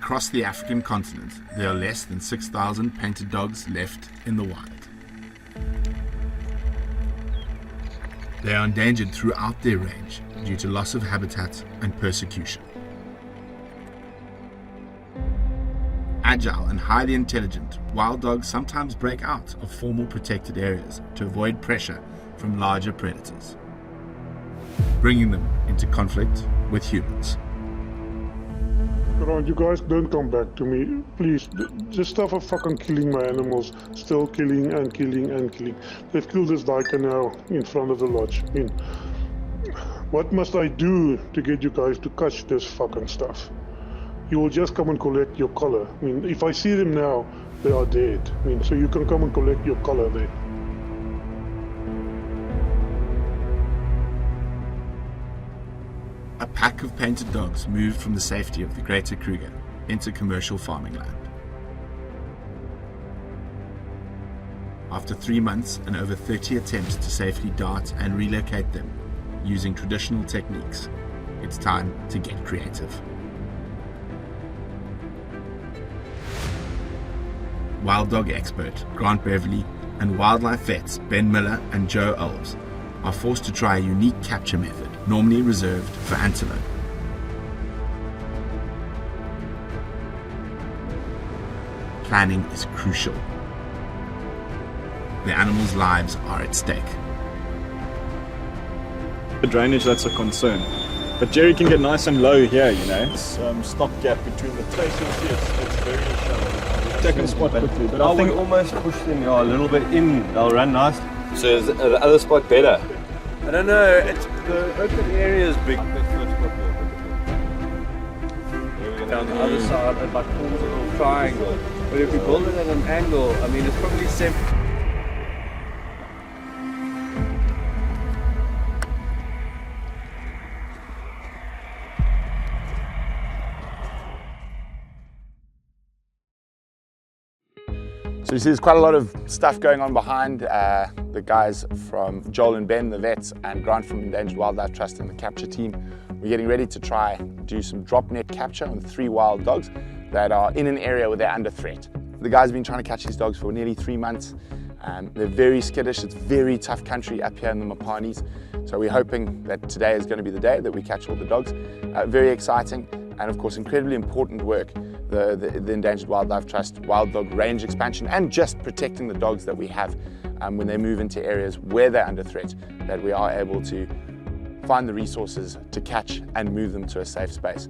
Across the African continent, there are less than 6,000 painted dogs left in the wild. They are endangered throughout their range due to loss of habitat and persecution. Agile and highly intelligent, wild dogs sometimes break out of formal protected areas to avoid pressure from larger predators, bringing them into conflict with humans. Grant, you guys don't come back to me, please. Just stop fucking killing my animals. Still killing and killing and killing. They've killed this dyker now in front of the lodge. I mean, what must I do to get you guys to catch this fucking stuff? You will just come and collect your collar. I mean, if I see them now, they are dead. I mean, so you can come and collect your collar there. A pack of painted dogs moved from the safety of the Greater Kruger into commercial farming land. After 3 months and over 30 attempts to safely dart and relocate them using traditional techniques, it's time to get creative. Wild dog expert Grant Beverly and wildlife vets Ben Miller and Joe Olves are forced to try a unique capture method normally reserved for antelope. Planning is crucial. The animals' lives are at stake. The drainage, that's a concern. But Jerry can get nice and low here, you know. It's stopgap between the places. It's very shallow. Take a spot quickly, but I think almost push them a little bit in. They'll run nice. So is the other spot better? I don't know. It's the open area is big. Down the other side, it like forms a little triangle. But if we build it at an angle, I mean, it's probably So you see there's quite a lot of stuff going on behind. The guys from Joel and Ben, the vets, and Grant from Endangered Wildlife Trust and the capture team. We're getting ready to try do some drop net capture on 3 wild dogs that are in an area where they're under threat. The guys have been trying to catch these dogs for nearly 3 months. They're very skittish. It's very tough country up here in the Mapanis. So we're hoping that today is going to be the day that we catch all the dogs. Very exciting and of course incredibly important work. The Endangered Wildlife Trust wild dog range expansion and just protecting the dogs that we have when they move into areas where they're under threat, that we are able to find the resources to catch and move them to a safe space.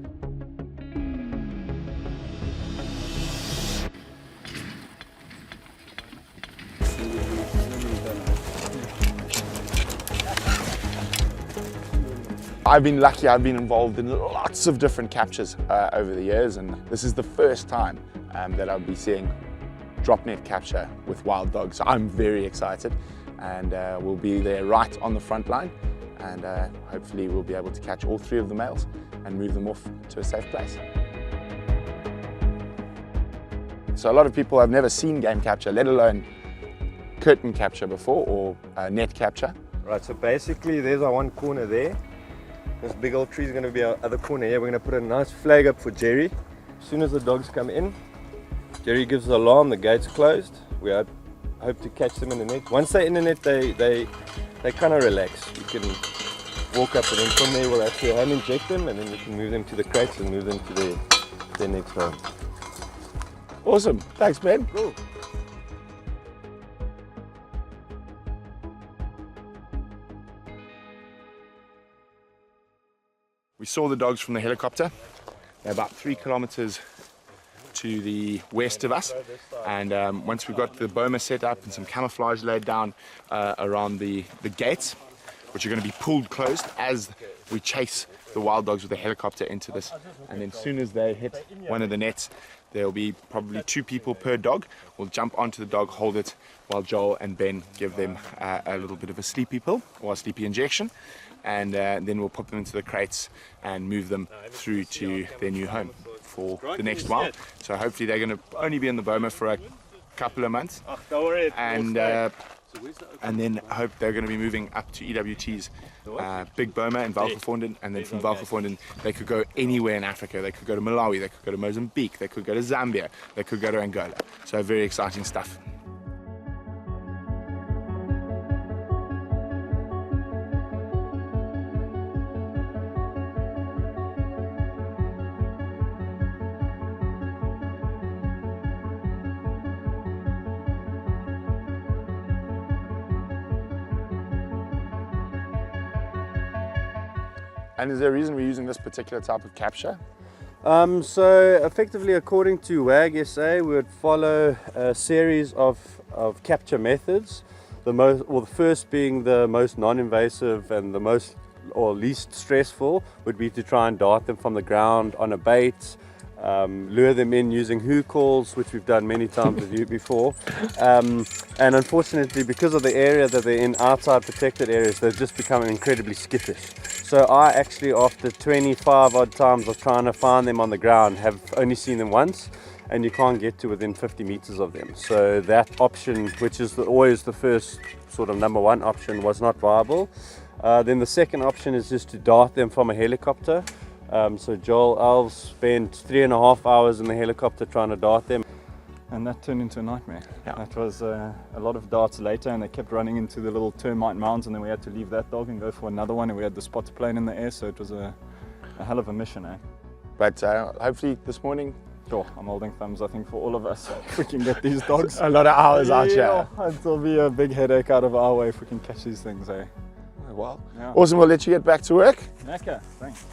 I've been lucky, I've been involved in lots of different captures over the years, and this is the first time that I'll be seeing drop net capture with wild dogs. So I'm very excited, and we'll be there right on the front line, and hopefully we'll be able to catch all 3 of the males and move them off to a safe place. So a lot of people have never seen game capture, let alone curtain capture before, or net capture. Right, so basically there's our one corner there. This big old tree is going to be our other corner here. We're going to put a nice flag up for Jerry. As soon as the dogs come in, Jerry gives the alarm, the gate's closed. We hope to catch them in the net. Once they're in the net, they kind of relax. You can walk up, and then from there we'll actually hand inject them, and then you can move them to the crates and move them to their next home. Awesome. Thanks, Ben. Cool. We saw the dogs from the helicopter. They're about 3 kilometers to the west of us, and once we've got the boma set up and some camouflage laid down around the gates, which are going to be pulled closed as we chase the wild dogs with the helicopter into this, and then as soon as they hit one of the nets, there'll be probably 2 people per dog. We'll jump onto the dog, hold it, while Joel and Ben give them a little bit of a sleepy pill or a sleepy injection, and then we'll put them into the crates and move them through to their new home for the next while. So hopefully they're going to only be in the boma for a couple of months, and and then I hope they're going to be moving up to EWT's Big Boma in Valkevonden, and then from Valkevonden they could go anywhere in Africa. They could go to Malawi, they could go to Mozambique, they could go to Zambia, they could go to Angola. So very exciting stuff. And is there a reason we're using this particular type of capture? So effectively, according to WAG SA, we would follow a series of capture methods. The first being the most non-invasive and the most or least stressful would be to try and dart them from the ground on a bait, lure them in using who calls, which we've done many times with you before. And unfortunately, because of the area that they're in, outside protected areas, they've just become incredibly skittish. So I actually, after 25 odd times of trying to find them on the ground, have only seen them once, and you can't get to within 50 meters of them. So that option, which is always the first sort of number one option, was not viable. Then the second option is just to dart them from a helicopter. So Joel Alves spent 3.5 hours in the helicopter trying to dart them. And that turned into a nightmare. Yeah. That was a lot of darts later, and they kept running into the little termite mounds, and then we had to leave that dog and go for another one, and we had the spot plane in the air, so it was a hell of a mission, eh? But hopefully this morning, sure, I'm holding thumbs, I think, for all of us if we can get these dogs. A lot of hours out here. It'll be a big headache out of our way if we can catch these things, eh? Oh, well, yeah. Awesome, we'll let you get back to work. Okay, thanks.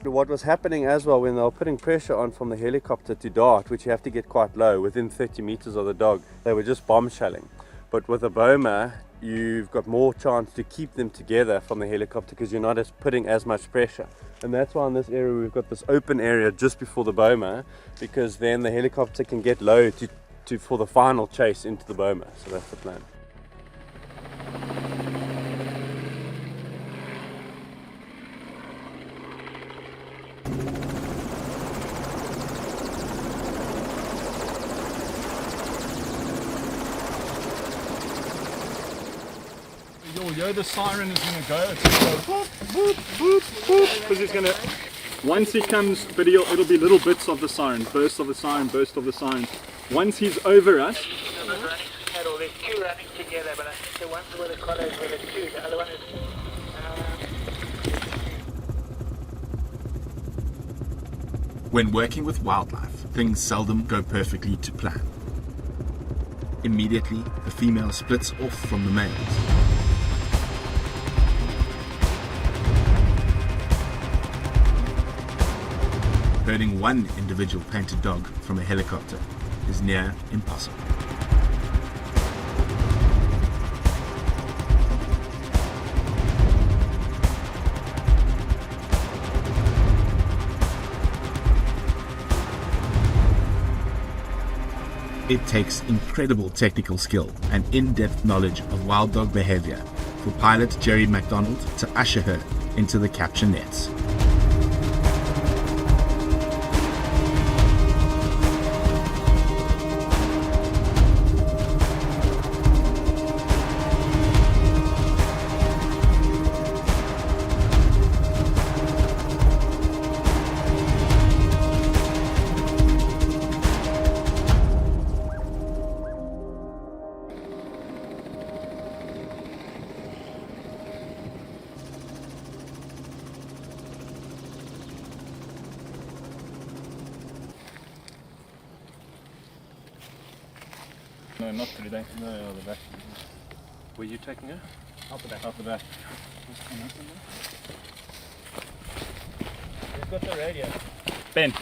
What was happening as well, when they were putting pressure on from the helicopter to dart, which you have to get quite low, within 30 meters of the dog, they were just bombshelling. But with a Boma, you've got more chance to keep them together from the helicopter because you're not putting as much pressure. And that's why in this area we've got this open area just before the Boma, because then the helicopter can get low for the final chase into the Boma. So that's the plan. Yo, the siren is gonna go. It's gonna go boop, boop, boop, boop. Because he's gonna, once he comes, but it'll be little bits of the siren, burst of the siren, burst of the siren. Once he's over us. There's two running together, but I think the one where the collar is where the two, the other one is. When working with wildlife, things seldom go perfectly to plan. Immediately, the female splits off from the males. Herding one individual painted dog from a helicopter is near impossible. It takes incredible technical skill and in-depth knowledge of wild dog behavior for pilot Jerry McDonald to usher her into the capture nets. No, not today. No, the back. Were you taking her? Out the back. Out the back. We've got the radio. Ben.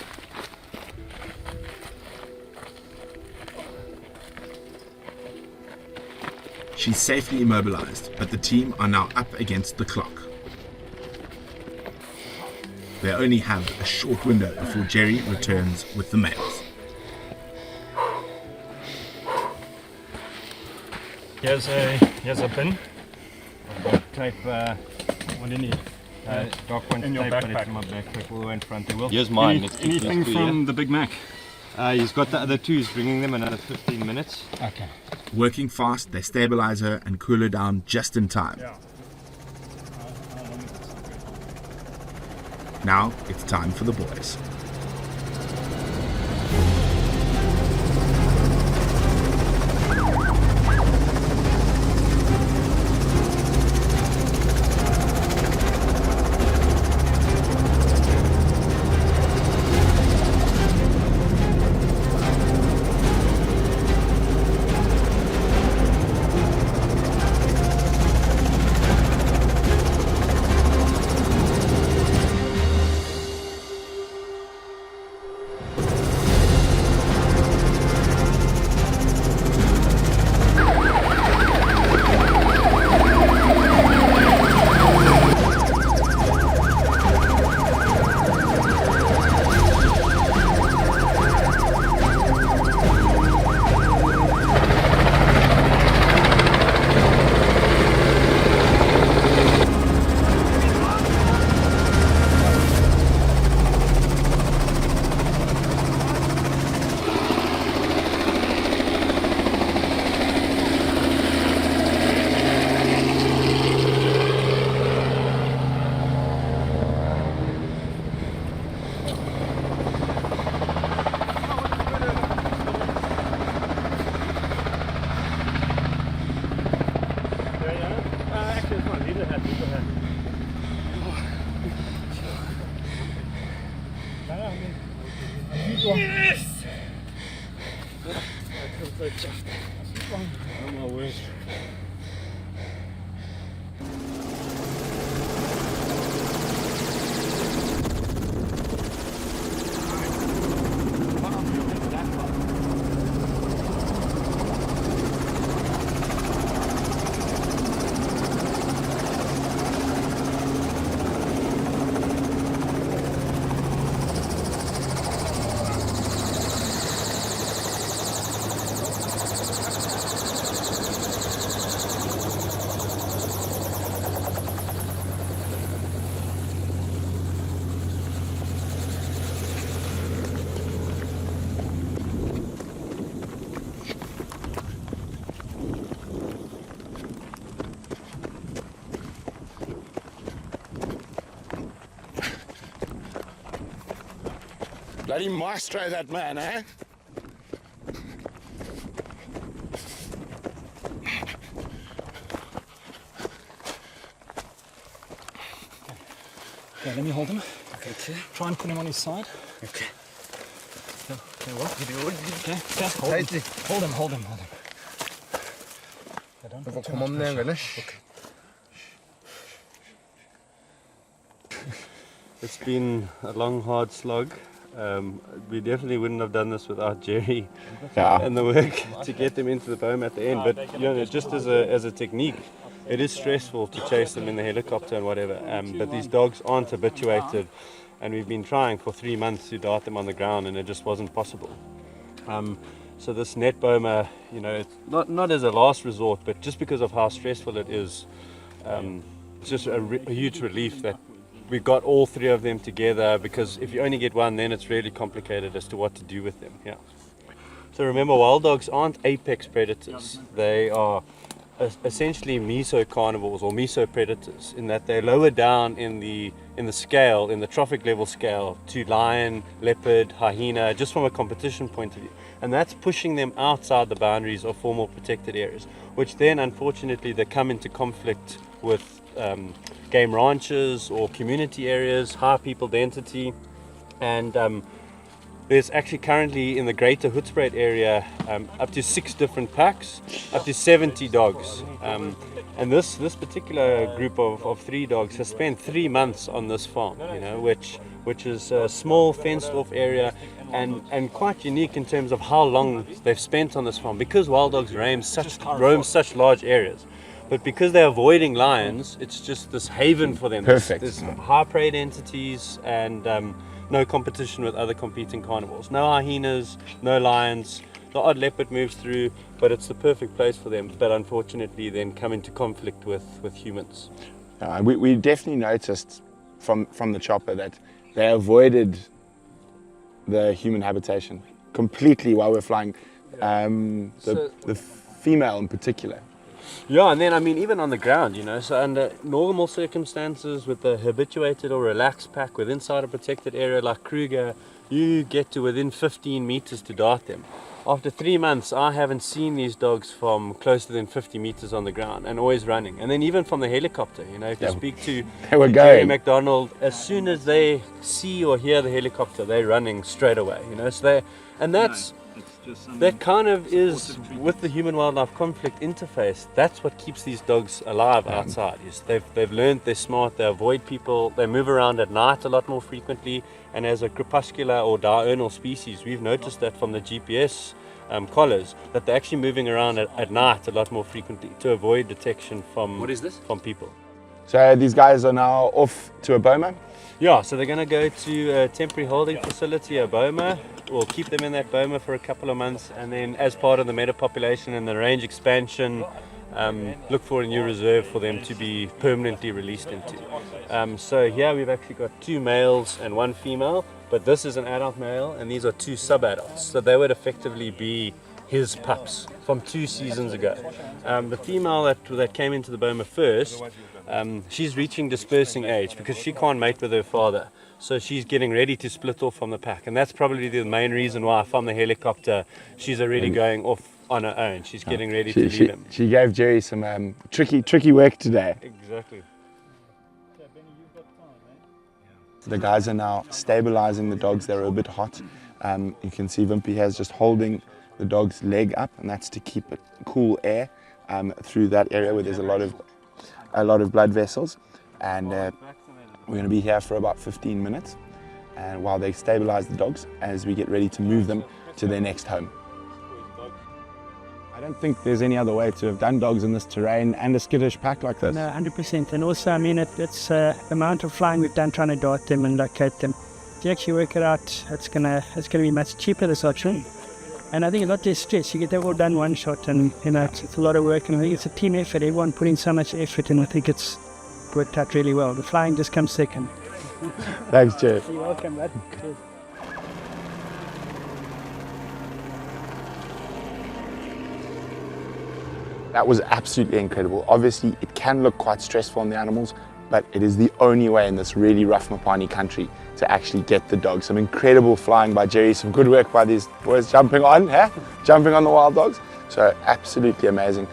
She's safely immobilized, but the team are now up against the clock. They only have a short window before Jerry returns with the males. Here's a pin. Tape, what do you need? Dark point In your tape, but backpack. it's in my backpack all the way in front. There will. Here's mine. Anything from the Big Mac? He's got the other two, he's bringing them another 15 minutes. Okay. Working fast, they stabilize her and cool her down just in time. Yeah. Now it's time for the boys. Yes! Oh my word. Bloody maestro, that man, eh? Okay, let me hold him. Okay. Try and put him on his side. Okay. Okay, what? Okay, hold him. Hold him. Okay, don't put too much pressure. Okay. It's been a long, hard slog. We definitely wouldn't have done this without Jerry and the work to get them into the boma at the end. But you know, just as a technique, it is stressful to chase them in the helicopter and whatever. But these dogs aren't habituated, and we've been trying for 3 months to dart them on the ground, and it just wasn't possible. So this net boma, you know, it's not as a last resort, but just because of how stressful it is, it's just a huge relief that we got all 3 of them together, because if you only get one, then it's really complicated as to what to do with them. Yeah. So remember, wild dogs aren't apex predators. They are essentially meso-carnivores or meso-predators, in that they're lower down in the scale, in the trophic level scale, to lion, leopard, hyena, just from a competition point of view. And that's pushing them outside the boundaries of formal protected areas, which then unfortunately they come into conflict with game ranches or community areas, high people density, and there's actually currently in the greater Hoedspruit area up to 6 different packs, up to 70 dogs, and this particular group of 3 dogs has spent 3 months on this farm, you know, which is a small fenced off area, and quite unique in terms of how long they've spent on this farm, because wild dogs roam such large areas. But because they're avoiding lions, it's just this haven for them. Perfect. There's high prey densities and no competition with other competing carnivores. No hyenas, no lions. The odd leopard moves through, but it's the perfect place for them. But unfortunately, then come into conflict with humans. We definitely noticed from the chopper that they avoided the human habitation. completely while we're flying. The female in particular. Yeah, and then I mean even on the ground, you know, so under normal circumstances with the habituated or relaxed pack with inside a protected area like Kruger, you get to within 15 meters to dart them. After 3 months, I haven't seen these dogs from closer than 50 meters on the ground and always running. And then even from the helicopter, you know, if you speak to Jerry McDonald, as soon as they see or hear the helicopter, they're running straight away, you know, so they, and that's, that kind of is with the human-wildlife conflict interface. That's what keeps these dogs alive outside. Is they've learned, they're smart, they avoid people, they move around at night a lot more frequently. And as a crepuscular or diurnal species, we've noticed that from the GPS collars that they're actually moving around at night a lot more frequently to avoid detection from from people. So these guys are now off to a boma? Yeah, so they're going to go to a temporary holding facility, a boma. We'll keep them in that boma for a couple of months, and then as part of the meta population and the range expansion, look for a new reserve for them to be permanently released into. So here we've actually got 2 males and 1 female, but this is an adult male and these are 2 sub-adults. So they would effectively be his pups from 2 seasons ago. The female that came into the boma first, she's reaching dispersing age because she can't mate with her father. So she's getting ready to split off from the pack, and that's probably the main reason why from the helicopter she's already going off on her own. She's getting ready to leave him. She gave Jerry some tricky work today. Exactly. The guys are now stabilizing the dogs. They're a bit hot. You can see Wimpy here is just holding the dog's leg up, and that's to keep it cool air through that area where there's a lot of blood vessels. And we're going to be here for about 15 minutes, and while they stabilize the dogs as we get ready to move them to their next home. I don't think there's any other way to have done dogs in this terrain and a skittish pack like this. No, 100%. And also, I mean, it's the amount of flying we've done trying to dart them and locate them. If you actually work it out, it's gonna be much cheaper this option. And I think a lot less stress. You get that all done one shot, and you know it's a lot of work. And I think it's a team effort. Everyone putting so much effort, and I think it's worked out really well. The flying just comes second. Thanks, Jeff. You're welcome, bud. Cheers. That was absolutely incredible. Obviously, it can look quite stressful on the animals, but it is the only way in this really rough Mopani country to actually get the dogs. Some incredible flying by Jerry, some good work by these boys jumping on the wild dogs. So absolutely amazing.